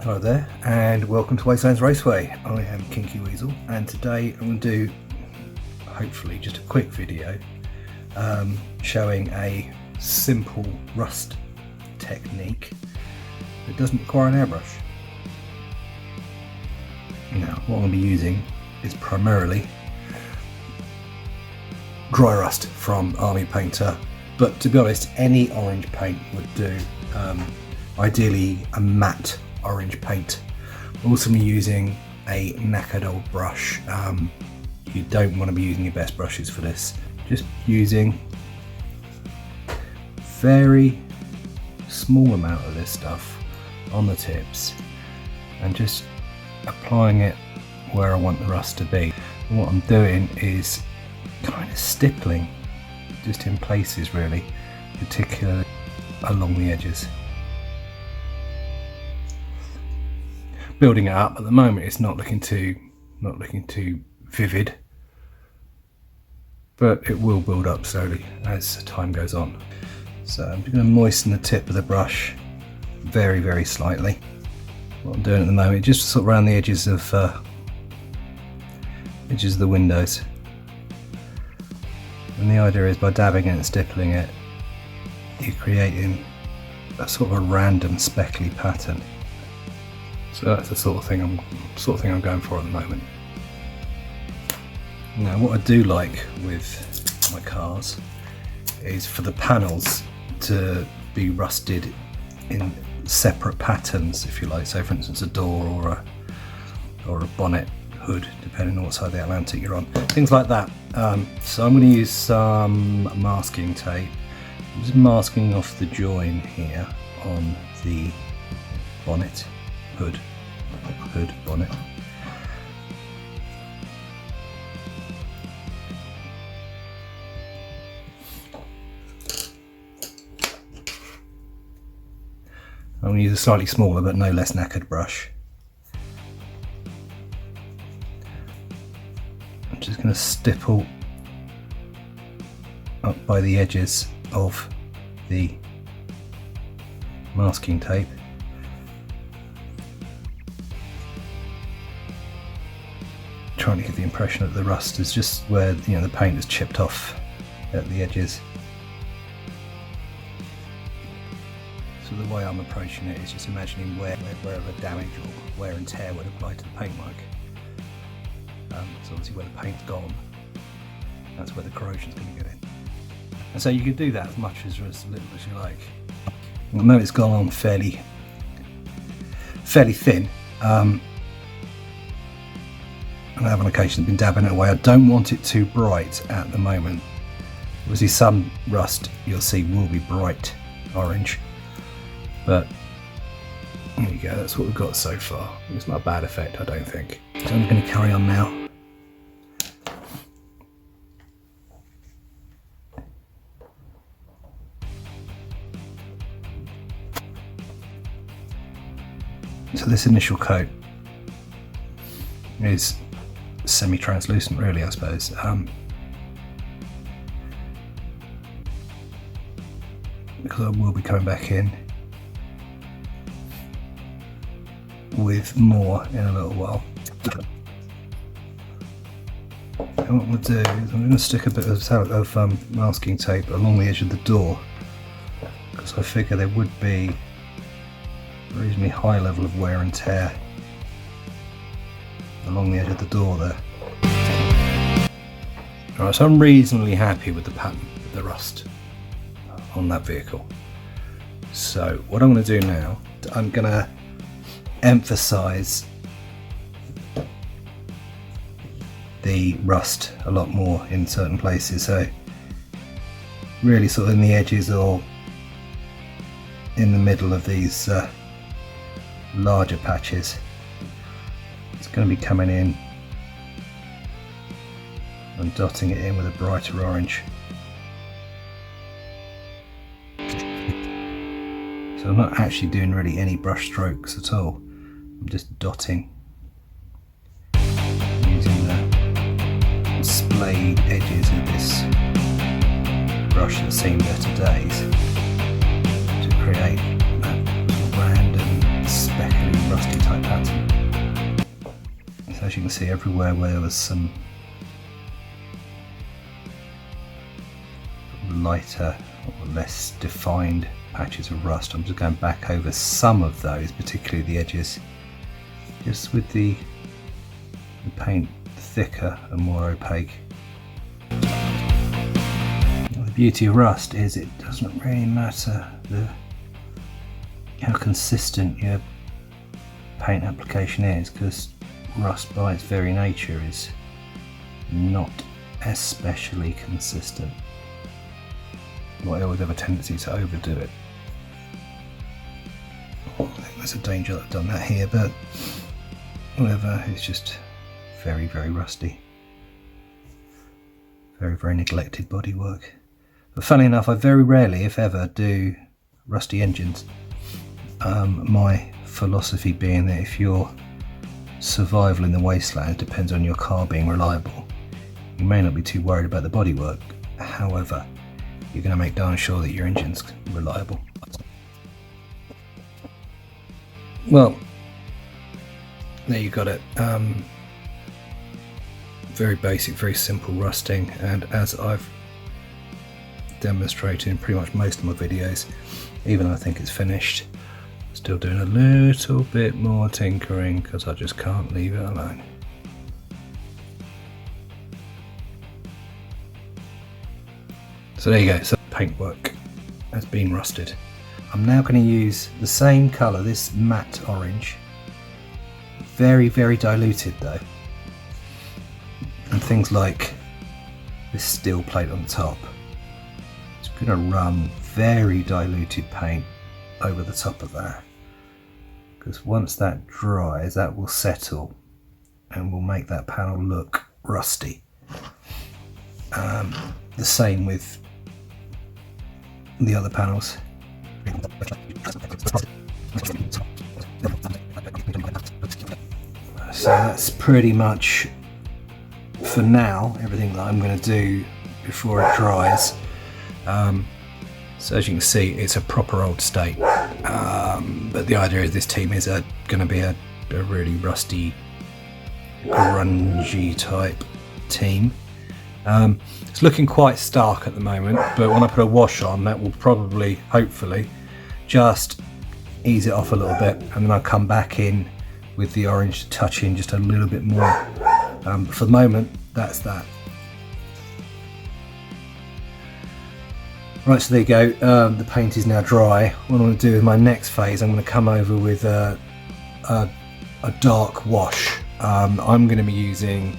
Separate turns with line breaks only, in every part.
Hello there and welcome to Gaslands Raceway. I am Kinky Weasel and today I'm going to do hopefully just a quick video showing a simple rust technique that doesn't require an airbrush. Now what I'm going to be using is primarily dry rust from Army Painter, but to be honest any orange paint would do. Ideally a matte orange paint. We're also be using a knackered old brush. You don't want to be using your best brushes for this. Just using very small amount of this stuff on the tips and just applying it where I want the rust to be. And what I'm doing is kind of stippling just in places really, particularly along the edges. Building it up. At the moment it's not looking too vivid, but it will build up slowly as time goes on. So I'm going to moisten the tip of the brush very slightly. What I'm doing at the moment, just sort of around the edges of the windows. And the idea is by dabbing it and stippling it, you're creating a sort of a random speckly pattern. So that's the sort of thing I'm going for at the moment. Now what I do like with my cars is for the panels to be rusted in separate patterns, if you like. So for instance a door or a bonnet hood, depending on what side of the Atlantic you're on. Things like that. So I'm going to use some masking tape. I'm just masking off the join here on the bonnet. Hood, bonnet. I'm going to use a slightly smaller but no less knackered brush. I'm just going to stipple up by the edges of the masking tape. Trying to give the impression that the rust is just where the paint is chipped off at the edges. So the way I'm approaching it is just imagining wherever damage or wear and tear would apply to the paintwork. So obviously where the paint's gone, that's where the corrosion's going to get in. And so you can do that as much as little as you like. I know it's gone on fairly thin. And I have on occasion been dabbing it away. I don't want it too bright at the moment. Obviously some rust you'll see will be bright orange, but there you go, that's what we've got so far. It's not a bad effect, I don't think. So I'm going to carry on now. So this initial coat is semi-translucent really, I suppose. Because I will be coming back in with more in a little while. And what we'll do is I'm going to stick a bit of masking tape along the edge of the door, because I figure there would be a reasonably high level of wear and tear along the edge of the door there. Alright, so I'm reasonably happy with the pattern of the rust on that vehicle. So what I'm going to do now, I'm going to emphasise the rust a lot more in certain places. So really sort of in the edges or in the middle of these larger patches. It's going to be coming in and dotting it in with a brighter orange. So I'm not actually doing really any brush strokes at all. I'm just dotting using the splayed edges of this brush that's seen better days to create that random speckly rusty type pattern. So as you can see, everywhere where there was some lighter or less defined patches of rust, I'm just going back over some of those, particularly the edges, just with the paint thicker and more opaque. The beauty of rust is it doesn't really matter how consistent your paint application is, because rust by its very nature is not especially consistent. I always have a tendency to overdo it. I think there's a danger that I've done that here, but whatever, it's just very, very rusty. Very, very neglected bodywork. But funnily enough, I very rarely, if ever, do rusty engines. My philosophy being that if your survival in the wasteland depends on your car being reliable, you may not be too worried about the bodywork. However, you're going to make darn sure that your engine's reliable. Well, there you got it. Very basic, very simple rusting, and as I've demonstrated in pretty much most of my videos, even I think it's finished, still doing a little bit more tinkering because I just can't leave it alone. So there you go, so paintwork has been rusted. I'm now going to use the same colour, this matte orange, very, very diluted though, and things like this steel plate on the top. It's going to run very diluted paint over the top of that, because once that dries, that will settle and will make that panel look rusty. The same with the other panels. So that's pretty much, for now, everything that I'm going to do before it dries. So as you can see, it's a proper old state, but the idea is this team is going to be a really rusty, grungy type team. It's looking quite stark at the moment, but when I put a wash on, that will probably, hopefully, just ease it off a little bit, and then I'll come back in with the orange to touch in just a little bit more. But for the moment, that's that. Right, so there you go, the paint is now dry. What I'm going to do with my next phase, I'm going to come over with a dark wash. I'm going to be using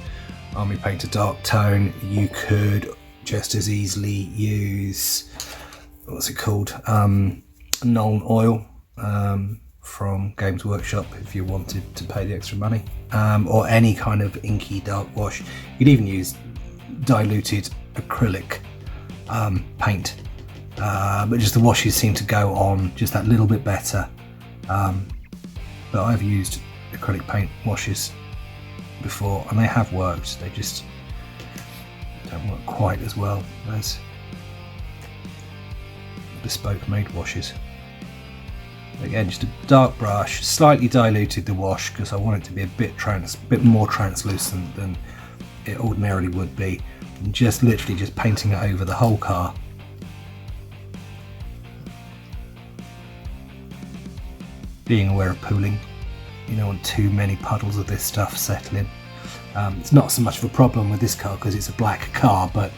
Army Painter Dark Tone. You could just as easily use, what's it called, Nuln Oil from Games Workshop if you wanted to pay the extra money, or any kind of inky dark wash. You could even use diluted acrylic paint, but just the washes seem to go on just that little bit better. But I've used acrylic paint washes before and they have worked, they just don't work quite as well as bespoke made washes. Again, just a dark brush, slightly diluted the wash because I want it to be a bit more translucent than it ordinarily would be, and just literally just painting it over the whole car. Being aware of pooling, you don't want too many puddles of this stuff settling. It's not so much of a problem with this car because it's a black car, but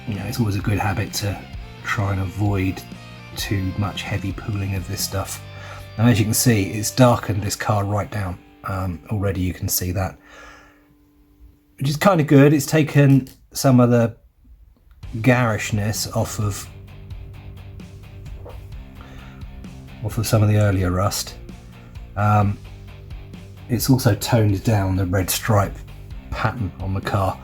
you know, it's always a good habit to try and avoid too much heavy pooling of this stuff. And as you can see, it's darkened this car right down. Already you can see that, which is kind of good. It's taken some of the garishness off of some of the earlier rust. It's also toned down the red stripe pattern on the car.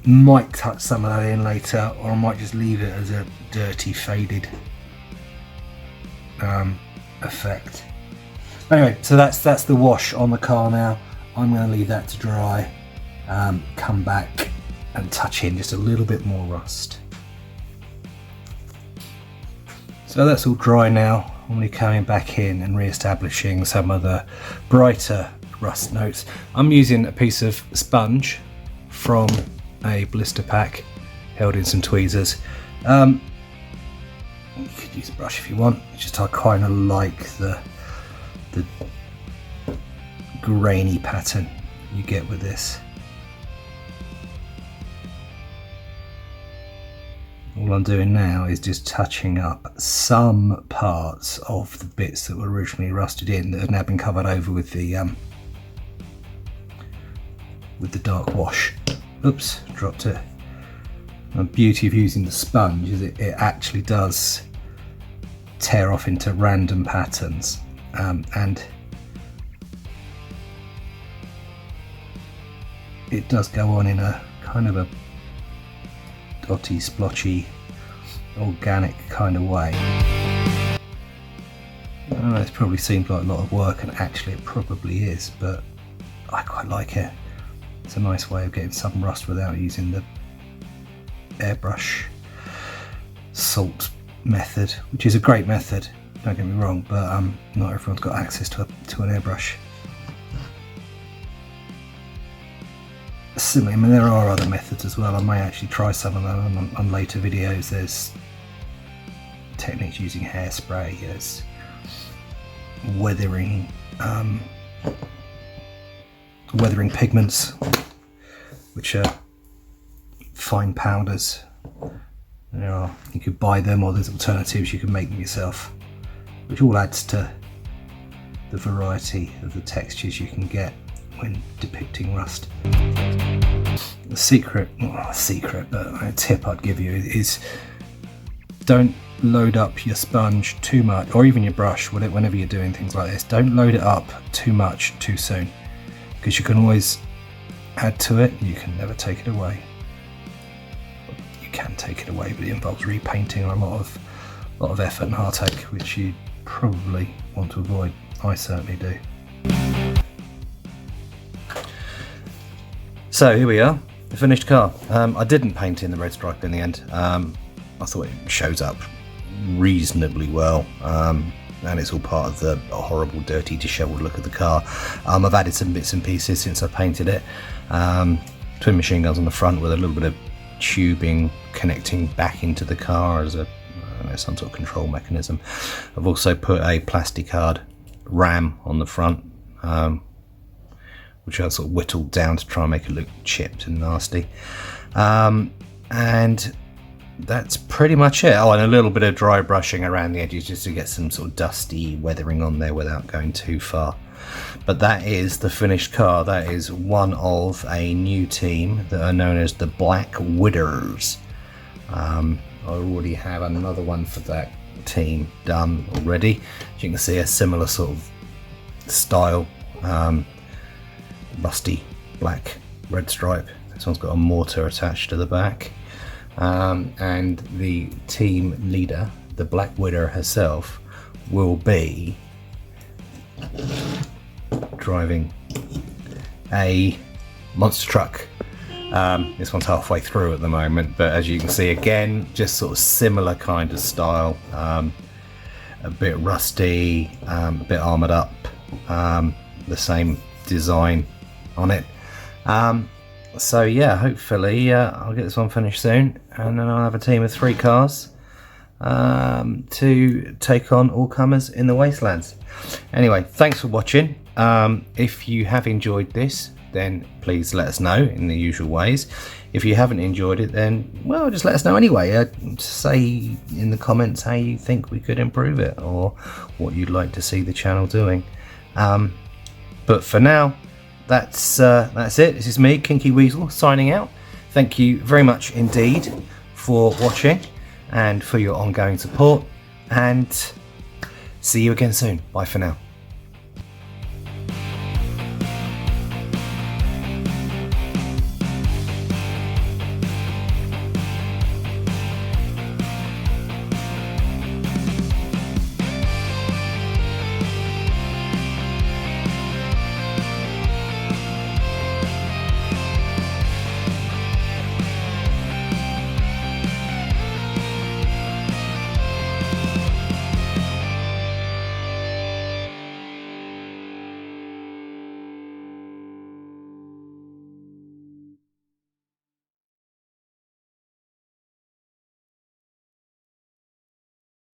Might touch some of that in later, or I might just leave it as a dirty faded effect. Anyway, so that's the wash on the car now. I'm going to leave that to dry, come back and touch in just a little bit more rust. So that's all dry now. normally coming back in and re-establishing some of the brighter rust notes. I'm using a piece of sponge from a blister pack held in some tweezers. You could use a brush if you want, it's just I kind of like the grainy pattern you get with this. All I'm doing now is just touching up some parts of the bits that were originally rusted in that have now been covered over with the dark wash. Oops, dropped it. The beauty of using the sponge is it actually does tear off into random patterns, and it does go on in a kind of a dotty, splotchy, organic kind of way. I know it probably seems like a lot of work, and actually it probably is, but I quite like it. It's a nice way of getting some rust without using the airbrush salt method, which is a great method, don't get me wrong, but not everyone's got access to an airbrush. Similarly, I mean, there are other methods as well. I may actually try some of them on later videos. There's techniques using hairspray, there's weathering pigments, which are fine powders. You could buy them, or there's alternatives, you can make them yourself, which all adds to the variety of the textures you can get when depicting rust. The but a tip I'd give you is don't load up your sponge too much, or even your brush, whenever you're doing things like this. Don't load it up too much too soon, because you can always add to it, you can never take it away. You can take it away, but it involves repainting or a lot of effort and heartache, which you probably want to avoid. I certainly do. So here we are, the finished car. I didn't paint in the red stripe in the end. I thought it shows up reasonably well, and it's all part of the horrible, dirty, dishevelled look of the car. I've added some bits and pieces since I painted it. Twin machine guns on the front with a little bit of tubing connecting back into the car as some sort of control mechanism. I've also put a plasticard ram on the front, which I sort of whittled down to try and make it look chipped and nasty. And that's pretty much it. Oh, and a little bit of dry brushing around the edges just to get some sort of dusty weathering on there without going too far. But that is the finished car. That is one of a new team that are known as the Black Widows. I already have another one for that team done already. As you can see, a similar sort of style, rusty black red stripe. This one's got a mortar attached to the back, and the team leader, the Black Widow herself, will be driving a monster truck. This one's halfway through at the moment, but as you can see, again, just sort of similar kind of style, a bit rusty, a bit armoured up, the same design on it. So yeah, hopefully I'll get this one finished soon, and then I'll have a team of 3 cars to take on all comers in the Wastelands. Anyway, thanks for watching. If you have enjoyed this, then please let us know in the usual ways. If you haven't enjoyed it, then well, just let us know anyway. Say in the comments how you think we could improve it, or what you'd like to see the channel doing. But for now, that's it. This is me, Kinky Weasel, signing out. Thank you very much indeed for watching and for your ongoing support, and see you again soon. Bye for now.